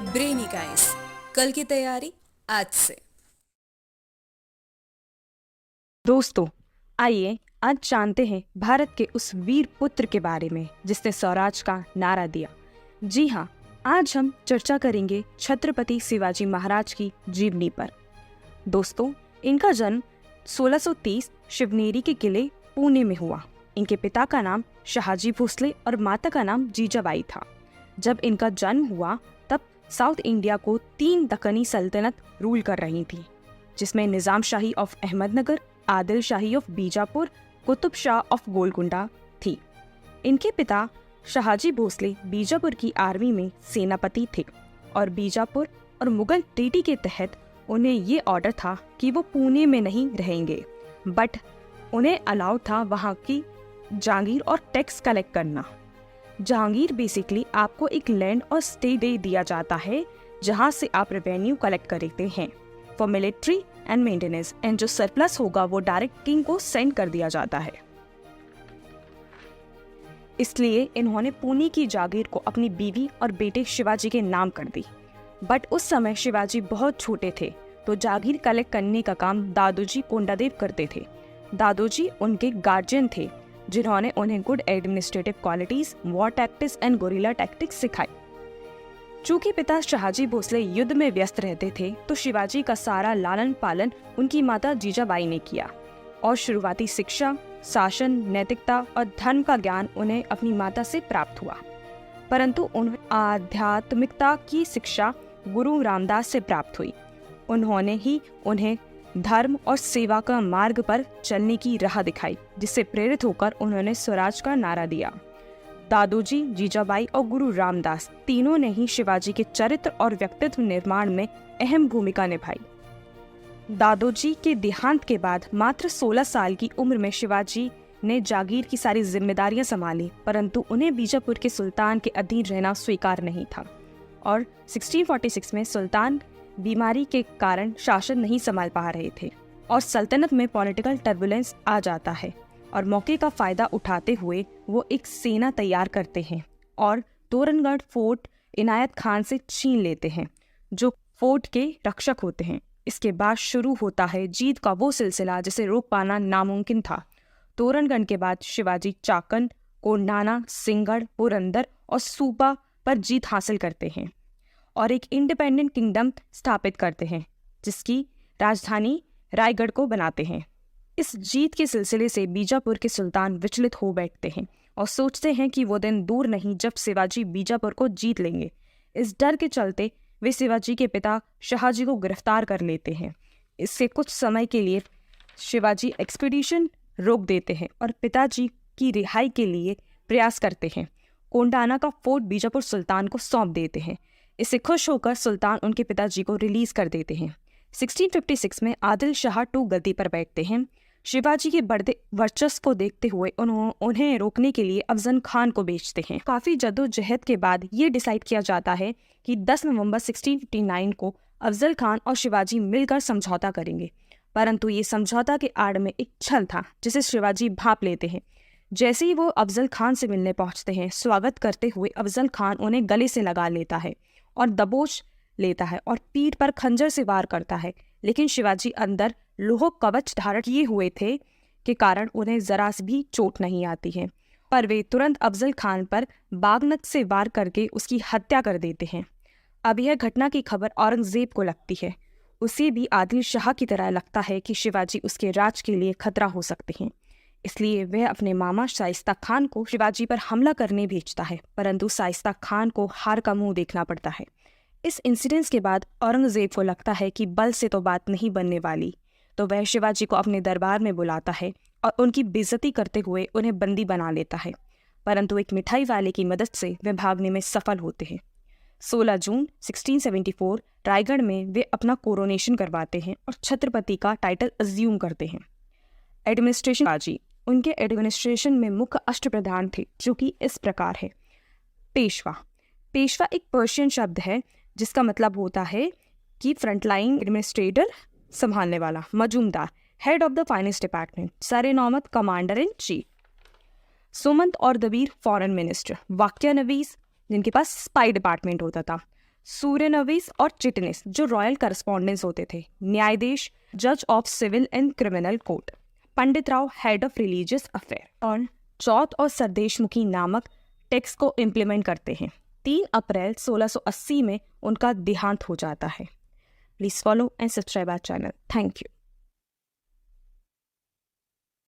Brainy guys, कल की तैयारी आज से। दोस्तों, आइए आज जानते हैं भारत के उस वीर पुत्र के बारे में जिसने स्वराज का नारा दिया। जी हाँ, आज हम चर्चा करेंगे छत्रपति शिवाजी महाराज की जीवनी पर। दोस्तों, इनका जन्म 1630 शिवनेरी के किले पुणे में हुआ। इनके पिता का नाम शहाजी भोसले और माता का नाम जीजाबाई था। जब इनका जन्म हुआ तब साउथ इंडिया को 3 दक्कनी सल्तनत रूल कर रही थी, जिसमें Nizam Shahi of Ahmednagar, Adil Shahi of Bijapur, Qutub Shah of Golconda थी। इनके पिता शहाजी भोसले बीजापुर की आर्मी में सेनापति थे और बीजापुर और मुगल ट्रीटी के तहत उन्हें ये ऑर्डर था कि वो पुणे में नहीं रहेंगे, बट उन्हें अलाउ था वहाँ की जहांगीर और टैक्स कलेक्ट करना। जहांगीर बेसिकली आपको एक लैंड और स्टे दे दिया जाता है जहाँ से आप रेवेन्यू कलेक्ट करते हैं for military and maintenance, and जो सरप्लस होगा वो डायरेक्ट किंग को सेंड कर दिया जाता है। इसलिए इन्होंने पुणे की जागीर को अपनी बीवी और बेटे शिवाजी के नाम कर दी। बट उस समय शिवाजी बहुत छोटे थे, तो जागीर कलेक्ट करने का काम दादोजी कोंडादेव करते थे। दादोजी उनके गार्जियन थे जिन्होंने उन्हें good administrative qualities, war tactics and gorilla tactics सिखाई। चूंकि पिता शहाजी भोसले युद्ध में व्यस्त रहते थे, तो शिवाजी का सारा लालन पालन उनकी माता जीजाबाई ने किया और शुरुआती शिक्षा, शासन, नैतिकता और धर्म का ज्ञान उन्हें अपनी माता से प्राप्त हुआ। परंतु उन्हें आध्यात्मिकता की शिक्षा गुरु रामदास से प्राप्त हुई। उन्होंने ही उन्हें धर्म और सेवा का मार्ग पर चलने की राह दिखाई, जिससे प्रेरित होकर उन्होंने स्वराज का नारा दिया। दादोजी, जीजाबाई और गुरु रामदास तीनों ने ही शिवाजी के चरित्र और व्यक्तित्व निर्माण में अहम भूमिका निभाई। दादोजी के देहांत के बाद मात्र 16 साल की उम्र में शिवाजी ने जागीर की सारी जिम्मेदारियां संभाली, परंतु उन्हें बीजापुर के सुल्तान के अधीन रहना स्वीकार नहीं था और 1646 में सुल्तान बीमारी के कारण शासन नहीं संभाल पा रहे थे और सल्तनत में पॉलिटिकल टर्बुलेंस आ जाता है और मौके का फायदा उठाते हुए वो एक सेना तैयार करते हैं और तोरणगढ़ फोर्ट इनायत खान से छीन लेते हैं, जो फोर्ट के रक्षक होते हैं। इसके बाद शुरू होता है जीत का वो सिलसिला जिसे रोक पाना नामुमकिन था। तोरणगढ़ के बाद शिवाजी चाकन, कोंडाना, सिंहगढ़, पुरंदर और सूबा पर जीत हासिल करते हैं और एक इंडिपेंडेंट किंगडम स्थापित करते हैं, जिसकी राजधानी रायगढ़ को बनाते हैं। इस जीत के सिलसिले से बीजापुर के सुल्तान विचलित हो बैठते हैं और सोचते हैं कि वो दिन दूर नहीं जब शिवाजी बीजापुर को जीत लेंगे। इस डर के चलते वे शिवाजी के पिता शहाजी को गिरफ्तार कर लेते हैं। इससे कुछ समय के लिए शिवाजी एक्सपीडिशन रोक देते हैं और पिताजी की रिहाई के लिए प्रयास करते हैं। कोंडाना का फोर्ट बीजापुर सुल्तान को सौंप देते हैं। इससे खुश होकर सुल्तान उनके पिताजी को रिलीज कर देते हैं। 1656 में आदिल शाह II गद्दी पर बैठते हैं। शिवाजी के बढ़ते वर्चस्व को देखते हुए उन्हें रोकने के लिए अफजल खान को भेजते हैं। काफी जद्दोजहद के बाद ये डिसाइड किया जाता है कि 10 नवंबर 1659 को अफजल खान और शिवाजी मिलकर समझौता करेंगे, परंतु ये समझौता के आड़ में एक छल था जिसे शिवाजी भांप लेते हैं। जैसे ही वो अफजल खान से मिलने पहुंचते हैं, स्वागत करते हुए अफजल खान उन्हें गले से लगा लेता है और दबोच लेता है और पीठ पर खंजर से वार करता है, लेकिन शिवाजी अंदर लोह कवच धारण किए हुए थे के कारण उन्हें जरा भी चोट नहीं आती है, पर वे तुरंत अफजल खान पर बागनक से वार करके उसकी हत्या कर देते हैं। अब यह घटना की खबर औरंगजेब को लगती है। उसे भी आदिल शाह की तरह लगता है कि शिवाजी उसके राज के लिए खतरा हो सकते हैं, इसलिए वह अपने मामा शाइस्ता खान को शिवाजी पर हमला करने भेजता है, परंतु शाइस्ता खान को हार का मुंह देखना पड़ता है। इस इंसिडेंस के बाद औरंगजेब को लगता है कि बल से तो बात नहीं बनने वाली, तो वह शिवाजी को अपने दरबार में बुलाता है और उनकी बेइज्जती करते हुए उन्हें बंदी बना लेता है, परंतु एक मिठाई वाले की मदद से वे भागने में सफल होते हैं। 16 जून 1674 रायगढ़ में वे अपना कोरोनेशन करवाते हैं और छत्रपति का टाइटल अज्यूम करते हैं। एडमिनिस्ट्रेशन बाजी उनके एडमिनिस्ट्रेशन में मुख्य अष्टप्रधान थे, जो कि इस प्रकार है। पेशवा। पेशवा एक पर्शियन शब्द है जिसका मतलब होता है कि फ्रंटलाइन एडमिनिस्ट्रेटर, संभालने वाला। Majumdar, head of the finance department. Sarenaubat, commander in chief. Sumant और दबीर, फॉरेन मिनिस्टर। वाक्यानवीस, जिनके पास स्पाई डिपार्टमेंट होता था। सूर्यनवीस और चिटनिस जो रॉयल करस्पॉन्डेंस होते थे, न्यायाधीश जज of civil and criminal court, pandit Rao head of religious affair और चौथ और सरदेशमुखी नामक टेक्स्ट को इम्प्लीमेंट करते हैं। 3 अप्रैल 1680 में उनका देहांत हो जाता है। Please follow and subscribe our channel. Thank you.